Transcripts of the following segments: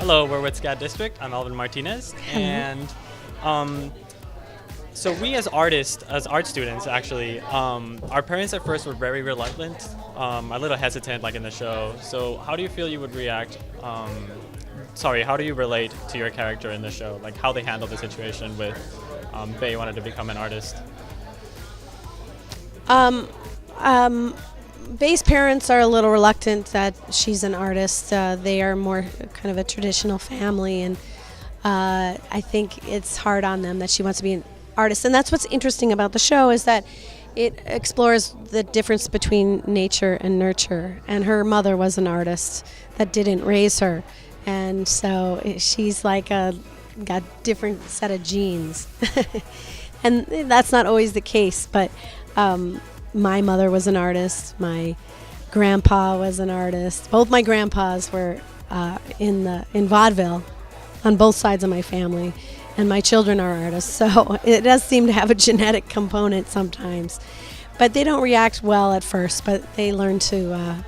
Hello, we're with SCAD District. I'm Alvin Martinez. Hello. And so we as artists, as art students actually, our parents at first were very reluctant, a little hesitant like in the show. So how do you feel you would react, how do you relate to your character in the show? Like how they handled the situation with Faye wanted to become an artist? Faye's parents are a little reluctant that she's an artist. They are more kind of a traditional family, and I think it's hard on them that she wants to be an artist. And that's what's interesting about the show, is that it explores the difference between nature and nurture. And her mother was an artist that didn't raise her, and so she's like got a different set of genes. And that's not always the case, but my mother was an artist. My grandpa was an artist. Both my grandpas were in vaudeville on both sides of my family, and my children are artists. So it does seem to have a genetic component sometimes, but they don't react well at first. But they learn to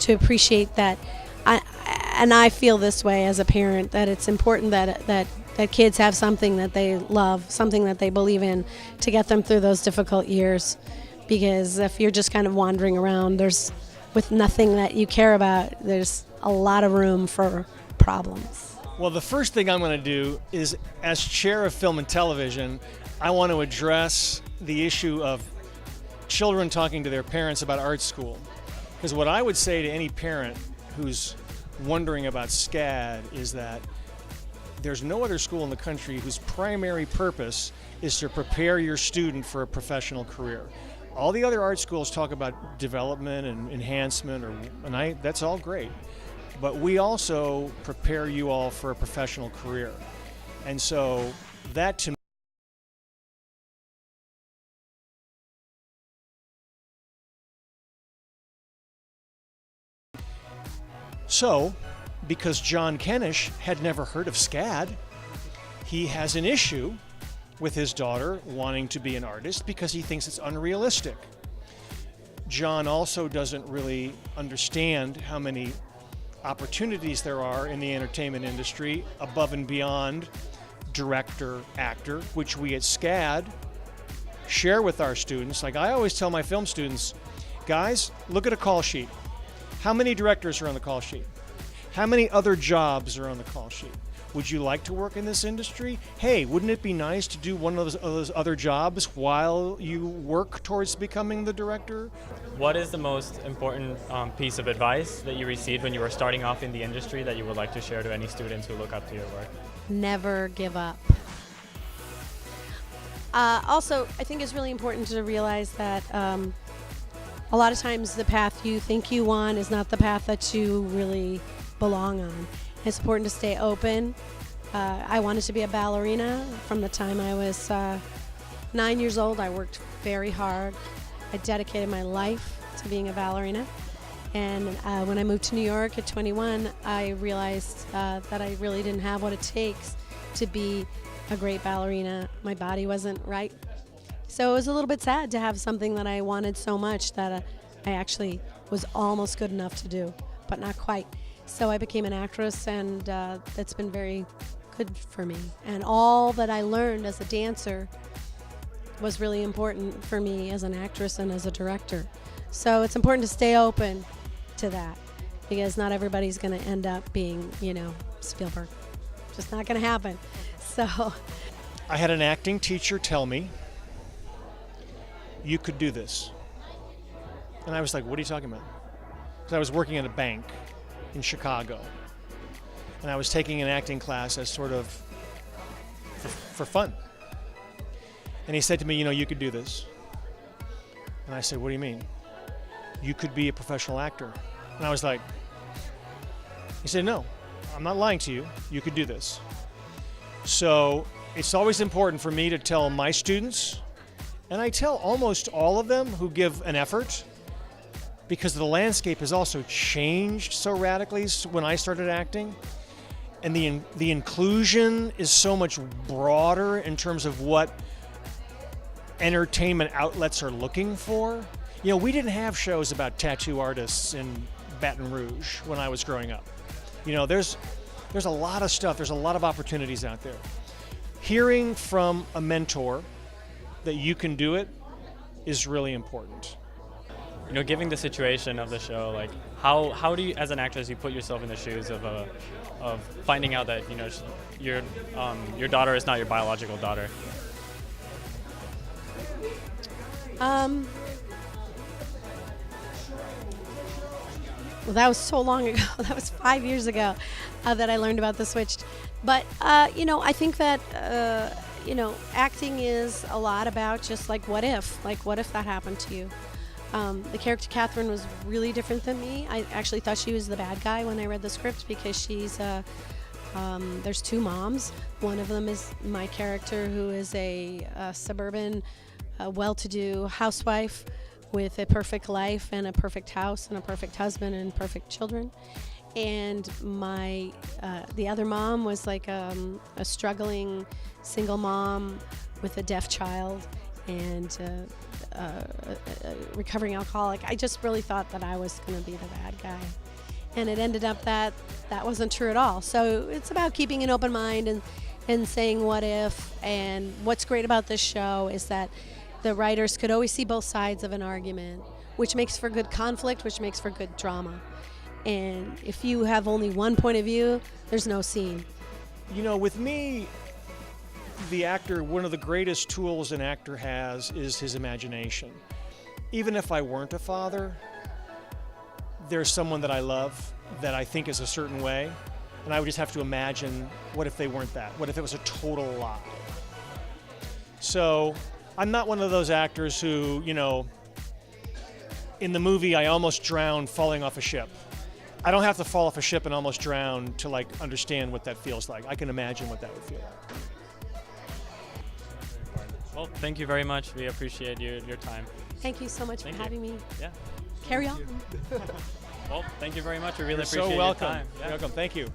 appreciate that. I feel this way as a parent, that it's important that kids have something that they love, something that they believe in, to get them through those difficult years. Because if you're just kind of wandering around, with nothing that you care about, there's a lot of room for problems. Well, the first thing I'm going to do is, as chair of film and television, I want to address the issue of children talking to their parents about art school. Because what I would say to any parent who's wondering about SCAD is that there's no other school in the country whose primary purpose is to prepare your student for a professional career. All the other art schools talk about development and enhancement, that's all great. But we also prepare you all for a professional career. And so that to me, because John Kennish had never heard of SCAD, he has an issue with his daughter wanting to be an artist because he thinks it's unrealistic. John also doesn't really understand how many opportunities there are in the entertainment industry above and beyond director, actor, which we at SCAD share with our students. Like I always tell my film students, guys, look at a call sheet. How many directors are on the call sheet? How many other jobs are on the call sheet? Would you like to work in this industry? Hey, wouldn't it be nice to do one of those other jobs while you work towards becoming the director? What is the most important piece of advice that you received when you were starting off in the industry that you would like to share to any students who look up to your work? Never give up. Also, I think it's really important to realize that a lot of times the path you think you want is not the path that you really belong on. It's important to stay open. I wanted to be a ballerina from the time I was 9 years old. I worked very hard. I dedicated my life to being a ballerina. And when I moved to New York at 21, I realized that I really didn't have what it takes to be a great ballerina. My body wasn't right. So it was a little bit sad to have something that I wanted so much that I actually was almost good enough to do, but not quite. So I became an actress, and that's been very good for me. And all that I learned as a dancer was really important for me as an actress and as a director. So it's important to stay open to that, because not everybody's going to end up being, Spielberg. Just not going to happen. So I had an acting teacher tell me, you could do this. And I was like, what are you talking about? Because I was working at a bank in Chicago, and I was taking an acting class as sort of for fun. And he said to me, you could do this. And I said, what do you mean? You could be a professional actor. And I was like, he said, no, I'm not lying to you. You could do this. So it's always important for me to tell my students, and I tell almost all of them who give an effort, because the landscape has also changed so radically when I started acting, and the inclusion is so much broader in terms of what entertainment outlets are looking for. We didn't have shows about tattoo artists in Baton Rouge when I was growing up. There's There's a lot of stuff. There's a lot of opportunities out there. Hearing from a mentor that you can do it is really important. You know, given the situation of the show, like how do you, as an actress, you put yourself in the shoes of finding out that, you know, your daughter is not your biological daughter? Well, that was so long ago. That was 5 years ago that I learned about the switch. But, you know, I think that, you know, acting is a lot about just like what if? Like, what if that happened to you? The character Catherine was really different than me. I actually thought she was the bad guy when I read the script because she's there's two moms. One of them is my character, who is a suburban, well-to-do housewife with a perfect life and a perfect house and a perfect husband and perfect children. And my the other mom was like a struggling single mom with a deaf child and a recovering alcoholic. I just really thought that I was going to be the bad guy. And it ended up that that wasn't true at all. So it's about keeping an open mind and saying what if. And what's great about this show is that the writers could always see both sides of an argument, which makes for good conflict, which makes for good drama. And if you have only one point of view, there's no scene. You know, with me, the actor, one of the greatest tools an actor has is his imagination. Even if I weren't a father, there's someone that I love that I think is a certain way, and I would just have to imagine, what if they weren't that? What if it was a total lie? So I'm not one of those actors who, you know, in the movie I almost drowned falling off a ship. I don't have to fall off a ship and almost drown to like understand what that feels like. I can imagine what that would feel like. Well, thank you very much. We appreciate your time. Thank you so much Thank for you. having me. Yeah. Carry on. Well, thank you very much. We really You're appreciate so welcome. your time. You're welcome. Thank you.